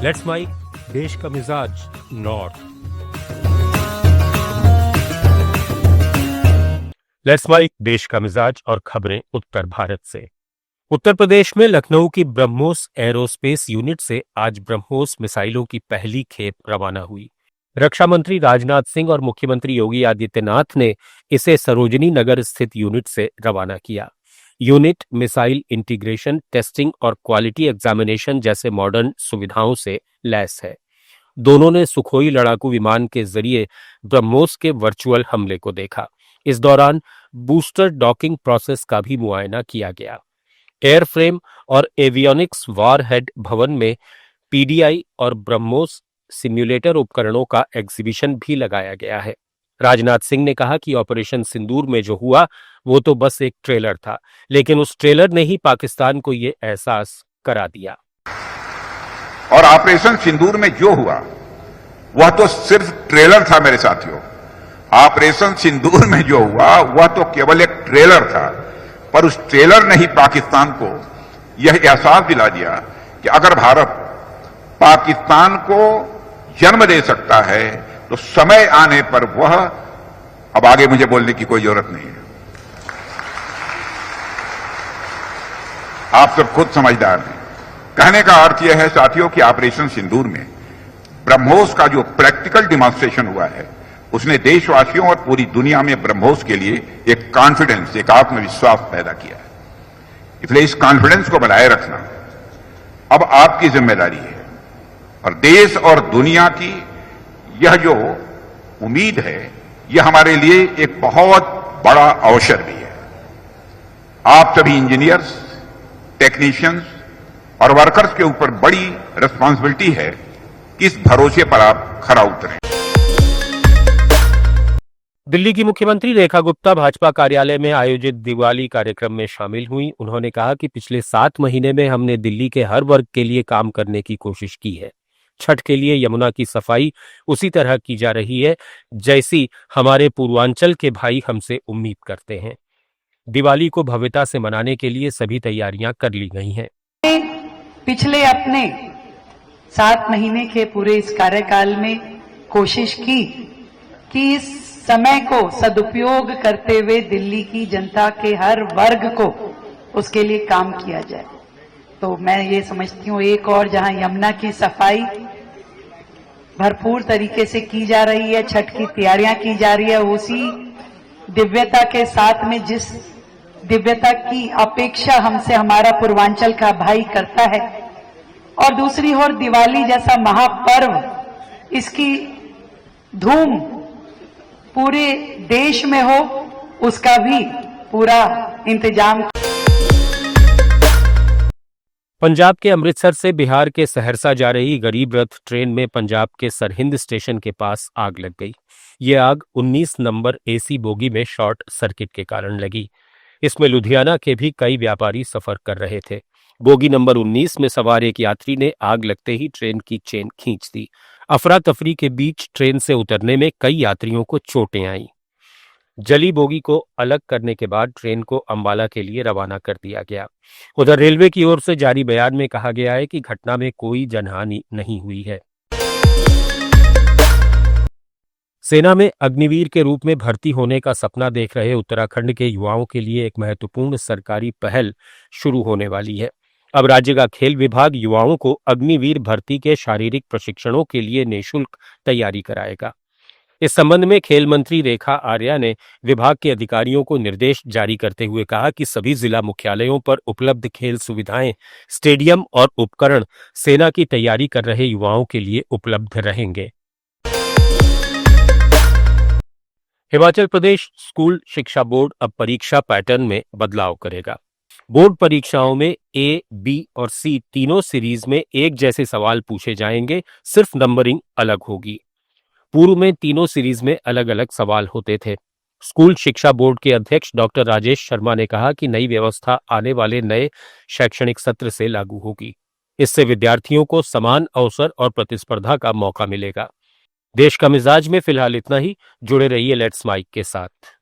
Let's mic देश का मिजाज नॉर्थ। लेट्स माइक देश का मिजाज और खबरें उत्तर भारत से। उत्तर प्रदेश में लखनऊ की ब्रह्मोस एरोस्पेस यूनिट से आज ब्रह्मोस मिसाइलों की पहली खेप रवाना हुई। रक्षा मंत्री राजनाथ सिंह और मुख्यमंत्री योगी आदित्यनाथ ने इसे सरोजनी नगर स्थित यूनिट से रवाना किया। यूनिट मिसाइल इंटीग्रेशन, टेस्टिंग और क्वालिटी एग्जामिनेशन जैसे मॉडर्न सुविधाओं से लैस है। दोनों ने सुखोई लड़ाकू विमान के जरिए ब्रह्मोस के वर्चुअल हमले को देखा। इस दौरान बूस्टर डॉकिंग प्रोसेस का भी मुआयना किया गया। एयरफ्रेम और एवियोनिक्स वारहेड भवन में पीडीआई और ब्रह्मोस सिम्युलेटर उपकरणों का एग्जीबिशन भी लगाया गया है। राजनाथ सिंह ने कहा कि ऑपरेशन सिंदूर में जो हुआ वो तो बस एक ट्रेलर था, लेकिन उस ट्रेलर ने ही पाकिस्तान को ये एहसास करा दिया। और ऑपरेशन सिंदूर में जो हुआ वह तो सिर्फ ट्रेलर था मेरे साथियों। ऑपरेशन सिंदूर में जो हुआ वह तो केवल एक ट्रेलर था, पर उस ट्रेलर ने ही पाकिस्तान को यह एहसास दिला दिया कि अगर भारत पाकिस्तान को जन्म दे सकता है तो समय आने पर वह, अब आगे मुझे बोलने की कोई जरूरत नहीं है, आप सब खुद समझदार हैं। कहने का अर्थ यह है साथियों कि ऑपरेशन सिंदूर में ब्रह्मोस का जो प्रैक्टिकल डिमॉन्स्ट्रेशन हुआ है उसने देशवासियों और पूरी दुनिया में ब्रह्मोस के लिए एक कॉन्फिडेंस, एक आत्मविश्वास पैदा किया है। इसलिए इस कॉन्फिडेंस को बनाए रखना अब आपकी जिम्मेदारी है और देश और दुनिया की यह जो उम्मीद है यह हमारे लिए एक बहुत बड़ा अवसर भी है। आप सभी इंजीनियर्स, टेक्नीशियंस और वर्कर्स के ऊपर बड़ी रिस्पांसिबिलिटी है कि इस भरोसे पर आप खरा उतरें। दिल्ली की मुख्यमंत्री रेखा गुप्ता भाजपा कार्यालय में आयोजित दिवाली कार्यक्रम में शामिल हुई। उन्होंने कहा कि पिछले 7 महीने में हमने दिल्ली के हर वर्ग के लिए काम करने की कोशिश की है। छठ के लिए यमुना की सफाई उसी तरह की जा रही है जैसी हमारे पूर्वांचल के भाई हमसे उम्मीद करते हैं। दिवाली को भव्यता से मनाने के लिए सभी तैयारियां कर ली गई हैं। पिछले अपने 7 महीने के पूरे इस कार्यकाल में कोशिश की कि इस समय को सदुपयोग करते हुए दिल्ली की जनता के हर वर्ग को उसके लिए काम किया जाए। तो मैं ये समझती हूँ एक और जहां यमुना की सफाई भरपूर तरीके से की जा रही है, छठ की तैयारियां की जा रही है, उसी दिव्यता के साथ में जिस दिव्यता की अपेक्षा हमसे हमारा पूर्वांचल का भाई करता है, और दूसरी ओर दिवाली जैसा महापर्व इसकी धूम पूरे देश में हो, उसका भी पूरा इंतजाम। पंजाब के अमृतसर से बिहार के सहरसा जा रही गरीब रथ ट्रेन में पंजाब के सरहिंद स्टेशन के पास आग लग गई। ये आग 19 नंबर एसी बोगी में शॉर्ट सर्किट के कारण लगी। इसमें लुधियाना के भी कई व्यापारी सफर कर रहे थे। बोगी नंबर 19 में सवार एक यात्री ने आग लगते ही ट्रेन की चेन खींच दी। अफरा तफरी के बीच ट्रेन से उतरने में कई यात्रियों को चोटें आईं। जली बोगी को अलग करने के बाद ट्रेन को अंबाला के लिए रवाना कर दिया गया। उधर रेलवे की ओर से जारी बयान में कहा गया है कि घटना में कोई जनहानि नहीं हुई है। सेना में अग्निवीर के रूप में भर्ती होने का सपना देख रहे उत्तराखंड के युवाओं के लिए एक महत्वपूर्ण सरकारी पहल शुरू होने वाली है। अब राज्य का खेल विभाग युवाओं को अग्निवीर भर्ती के शारीरिक प्रशिक्षणों के लिए निःशुल्क तैयारी कराएगा। इस संबंध में खेल मंत्री रेखा आर्या ने विभाग के अधिकारियों को निर्देश जारी करते हुए कहा कि सभी जिला मुख्यालयों पर उपलब्ध खेल सुविधाएं, स्टेडियम और उपकरण सेना की तैयारी कर रहे युवाओं के लिए उपलब्ध रहेंगे। हिमाचल प्रदेश स्कूल शिक्षा बोर्ड अब परीक्षा पैटर्न में बदलाव करेगा। बोर्ड परीक्षाओं में ए, बी और सी तीनों सीरीज में एक जैसे सवाल पूछे जाएंगे, सिर्फ नंबरिंग अलग होगी। पूर्व में तीनों सीरीज में अलग अलग सवाल होते थे। स्कूल शिक्षा बोर्ड के अध्यक्ष डॉक्टर राजेश शर्मा ने कहा कि नई व्यवस्था आने वाले नए शैक्षणिक सत्र से लागू होगी। इससे विद्यार्थियों को समान अवसर और प्रतिस्पर्धा का मौका मिलेगा। देश का मिजाज में फिलहाल इतना ही। जुड़े रहिए लेट्स माइक के साथ।